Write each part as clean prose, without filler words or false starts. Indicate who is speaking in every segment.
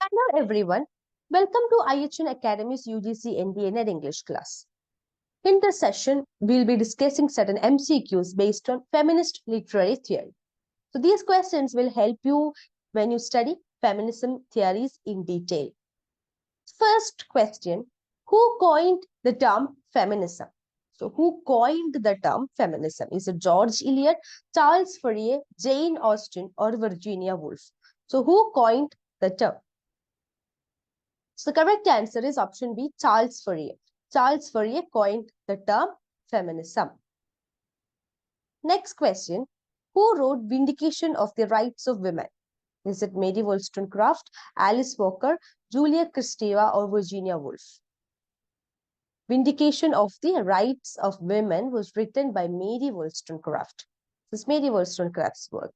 Speaker 1: Hello everyone, welcome to IHN Academy's UGC NTA Net English class. In this session, we'll be discussing certain MCQs based on feminist literary theory. So these questions will help you when you study feminism theories in detail. First question, who coined the term feminism? So who coined the term feminism? Is it George Eliot, Charles Fourier, Jane Austen, or Virginia Woolf? So who coined the term? So the correct answer is option B, Charles Fourier. Charles Fourier coined the term feminism. Next question, who wrote Vindication of the Rights of Women? Is it Mary Wollstonecraft, Alice Walker, Julia Kristeva, or Virginia Woolf? Vindication of the Rights of Women was written by Mary Wollstonecraft. This is Mary Wollstonecraft's work.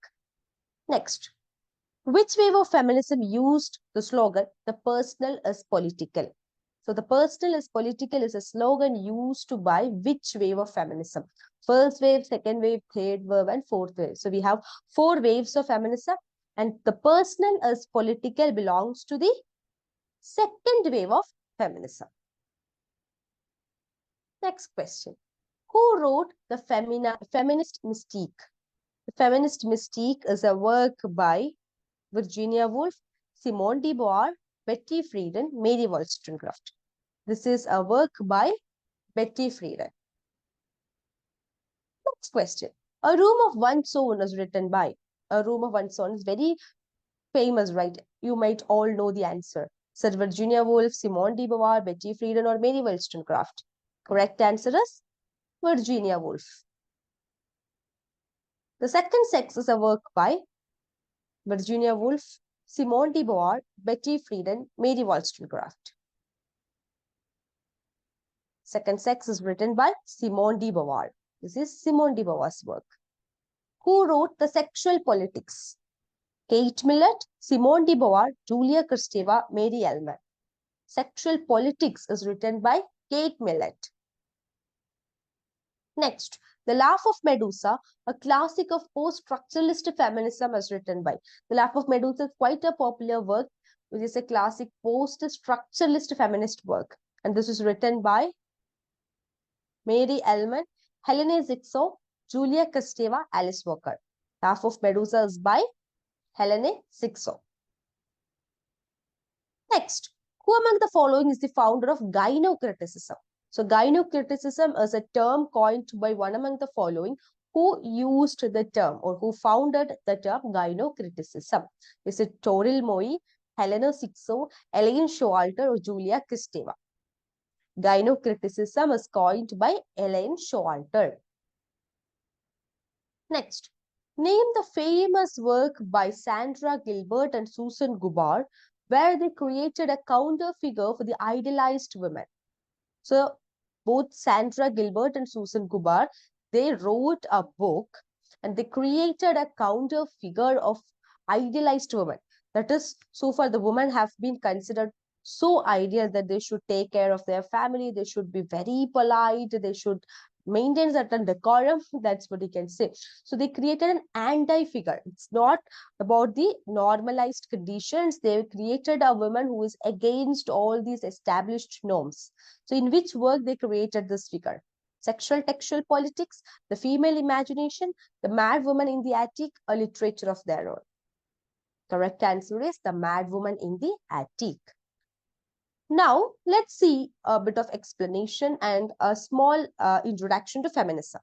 Speaker 1: Next, which wave of feminism used the slogan, the personal is political? So the personal is political is a slogan used by which wave of feminism? First wave, second wave, third wave, and fourth wave. So we have 4 waves of feminism, and the personal is political belongs to the second wave of feminism. Next question. Who wrote the Feminist Mystique? The Feminist Mystique is a work by Virginia Woolf, Simone de Beauvoir, Betty Friedan, Mary Wollstonecraft. This is a work by Betty Friedan. Next question. A Room of One's Own is written by. A Room of One's Own is very famous, right? You might all know the answer. Is it Virginia Woolf, Simone de Beauvoir, Betty Friedan, or Mary Wollstonecraft? Correct answer is Virginia Woolf. The Second Sex is a work by Virginia Woolf, Simone de Beauvoir, Betty Friedan, Mary Wollstonecraft. Second Sex is written by Simone de Beauvoir. This is Simone de Beauvoir's work. Who wrote The Sexual Politics? Kate Millett, Simone de Beauvoir, Julia Kristeva, Mary Ellman. Sexual Politics is written by Kate Millett. Next, The Laugh of Medusa, a classic of post-structuralist feminism, is written by. The Laugh of Medusa is quite a popular work, which is a classic post-structuralist feminist work. And this is written by Mary Ellman, Helene Zixo, Julia Kristeva, Alice Walker. Laugh of Medusa is by Helene Zixo. Next, who among the following is the founder of gynocriticism? So gynocriticism is a term coined by one among the following who used the term or who founded the term gynocriticism. Is it Toril Moi, Helena Zixo, Elaine Showalter, or Julia Kristeva? Gynocriticism is coined by Elaine Showalter. Next, name the famous work by Sandra Gilbert and Susan Gubar where they created a counter figure for the idealized women. So both Sandra Gilbert and Susan Gubar, they wrote a book and they created a counter figure of idealized women. That is, so far the women have been considered so ideal that they should take care of their family, they should be very polite, they should maintain certain decorum. That's what you can say. So they created an anti-figure. It's not about the normalized conditions. They created a woman who is against all these established norms. So in which work they created this figure? Sexual Textual Politics, The Female Imagination, The Mad Woman in the Attic, a Literature of Their Own. Correct answer is The Mad Woman in the Attic. Now, let's see a bit of explanation and a small introduction to feminism.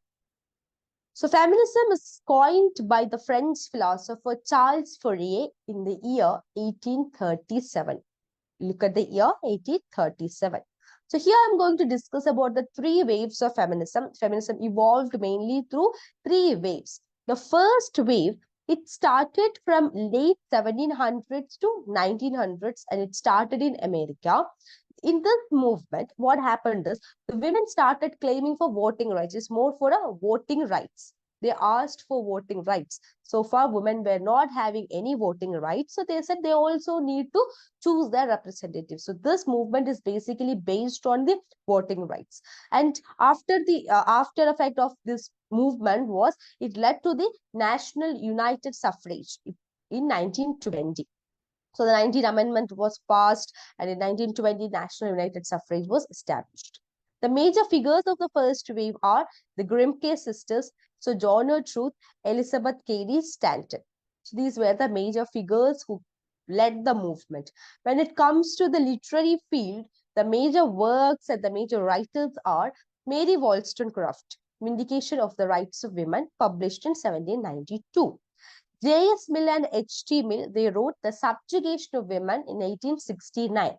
Speaker 1: So, feminism is coined by the French philosopher Charles Fourier in the year 1837. Look at the year 1837. So, here I'm going to discuss about the 3 waves of feminism. Feminism evolved mainly through 3 waves. The first wave, it started from late 1700s to 1900s and it started in America. In this movement, what happened is the women started claiming for voting rights. It's more for a voting rights. They asked for voting rights. So far, women were not having any voting rights. So they said they also need to choose their representatives. So this movement is basically based on the voting rights. And after the after effect of this movement was, it led to the National United Suffrage in 1920. So the 19th Amendment was passed, and in 1920, National United Suffrage was established. The major figures of the first wave are the Grimke sisters, Sojourner Truth, Elizabeth Cady Stanton. So these were the major figures who led the movement. When it comes to the literary field, the major works and the major writers are Mary Wollstonecraft, Vindication of the Rights of Women, published in 1792. J.S. Mill and H.T. Mill, they wrote The Subjugation of Women in 1869.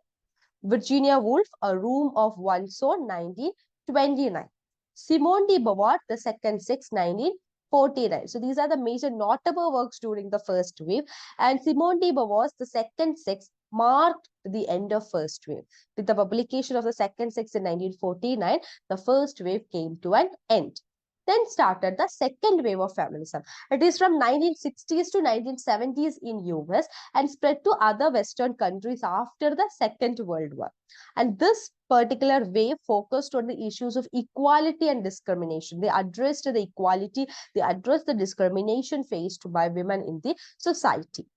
Speaker 1: Virginia Woolf, A Room of One Soul, 1929. Simone de Beauvoir, The Second Sex, 1949. So these are the major notable works during the first wave. And Simone de Beauvoir's The Second Sex marked the end of first wave. With the publication of The Second Sex in 1949, the first wave came to an end. Then started the second wave of feminism. It is from 1960s to 1970s in US and spread to other Western countries after the Second World War. And this particular wave focused on the issues of equality and discrimination. They addressed the equality, they addressed the discrimination faced by women in the society.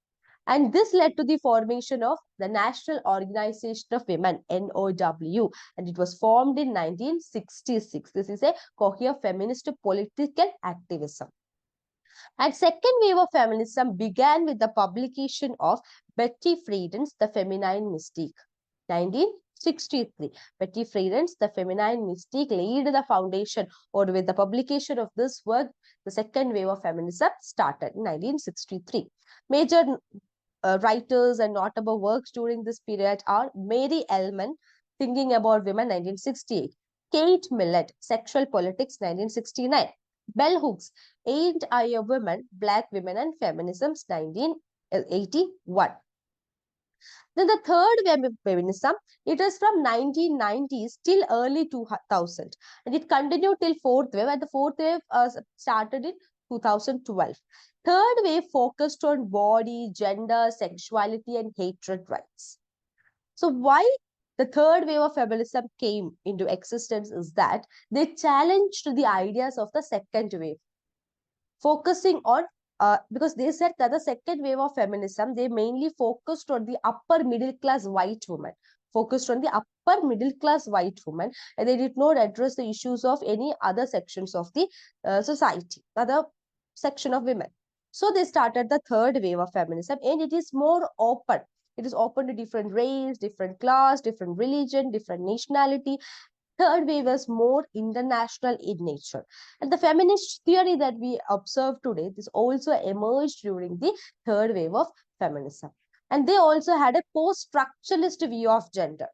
Speaker 1: And this led to the formation of the National Organization of Women, NOW, and it was formed in 1966. This is a coherent feminist political activism. And second wave of feminism began with the publication of Betty Friedan's The Feminine Mystique, 1963. Betty Friedan's The Feminine Mystique laid the foundation, or with the publication of this work, the second wave of feminism started in 1963. Major writers and notable works during this period are Mary Ellman, Thinking About Women, 1968. Kate Millett, Sexual Politics, 1969. Bell Hooks, Ain't I a Woman, Black Women and Feminisms, 1981. Then the third wave of feminism, it is from 1990s till early 2000. And it continued till fourth wave, and the fourth wave started in 2012. Third wave focused on body, gender, sexuality, and hatred rights. So why the third wave of feminism came into existence is that they challenged the ideas of the second wave, focusing on because they said that the second wave of feminism, they mainly focused on the upper middle class white woman, and they did not address the issues of any other sections of the society, other section of women. So they started the third wave of feminism, and it is more open. It is open to different race, different class, different religion, different nationality. Third wave is more international in nature. And the feminist theory that we observe today, this also emerged during the third wave of feminism. And they also had a post-structuralist view of gender.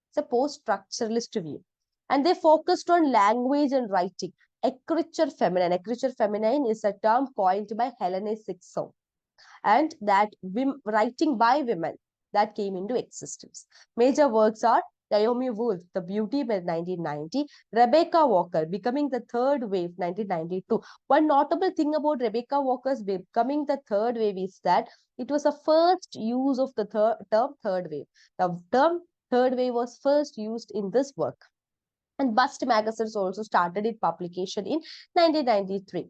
Speaker 1: It's a post-structuralist view. And they focused on language and writing. Écriture féminine. Écriture féminine is a term coined by Helene Sixon. And that writing by women that came into existence. Major works are Naomi Wolf, The Beauty by 1990, Rebecca Walker, Becoming the Third Wave, 1992. One notable thing about Rebecca Walker's Becoming the Third Wave is that it was the first use of the term third wave. The term third wave was first used in this work. And Bust magazines also started its publication in 1993.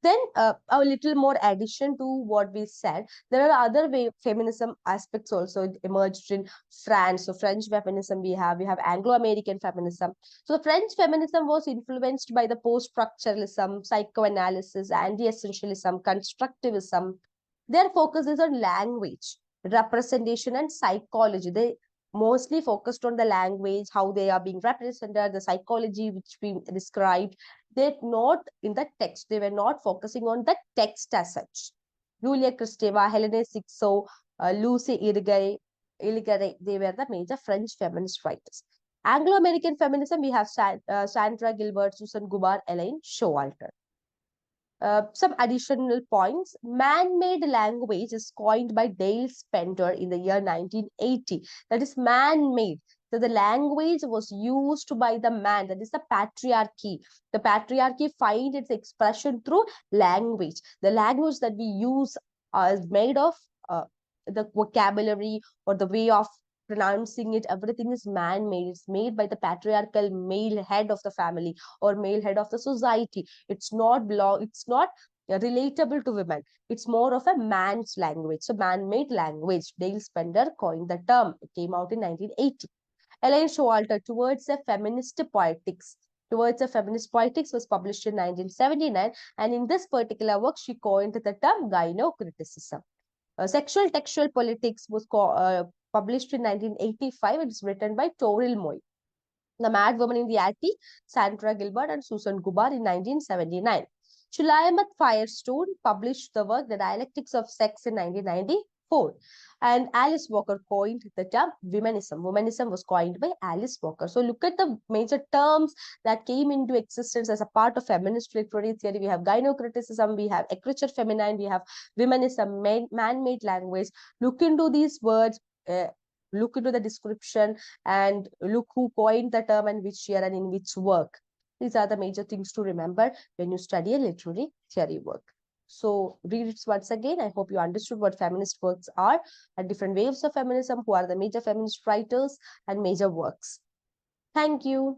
Speaker 1: Then a little more addition to what we said, there are other feminism aspects also emerged in France. So French feminism we have Anglo-American feminism. So French feminism was influenced by the post-structuralism, psychoanalysis, anti-essentialism, constructivism. Their focus is on language, representation, and psychology. They mostly focused on the language, how they are being represented, the psychology which we described. They're not in the text. They were not focusing on the text as such. Julia Kristeva, Helene Sixon, Lucy Irigaray, they were the major French feminist writers. Anglo-American feminism, we have Sandra Gilbert, Susan Gubar, Elaine Showalter. Some additional points. Man-made language is coined by Dale Spender in the year 1980. That is man-made. So the language was used by the man, that is the patriarchy. The patriarchy finds its expression through language. The language that we use is made of the vocabulary or the way of pronouncing it. Everything is man-made. It's made by the patriarchal male head of the family or male head of the society. It's not relatable to women. It's more of a man's language, so man-made language. Dale Spender coined the term. It came out in 1980. Elaine Showalter, Towards a Feminist Poetics was published in 1979, and in this particular work, she coined the term gynocriticism. Sexual Textual Politics was published in 1985. It is written by Toril Moy. The Mad Woman in the Attic, Sandra Gilbert and Susan Gubar in 1979. Chulayamat Firestone published the work The Dialectics of Sex in 1994. And Alice Walker coined the term womanism. Womanism was coined by Alice Walker. So look at the major terms that came into existence as a part of feminist literary theory. We have gynocriticism, we have écriture féminine, we have womanism, man-made language. Look into these words. Look into the description and look who coined the term and which year and in which work. These are the major things to remember when you study a literary theory work. So read it once again. I hope you understood what feminist works are and different waves of feminism, who are the major feminist writers and major works. Thank you.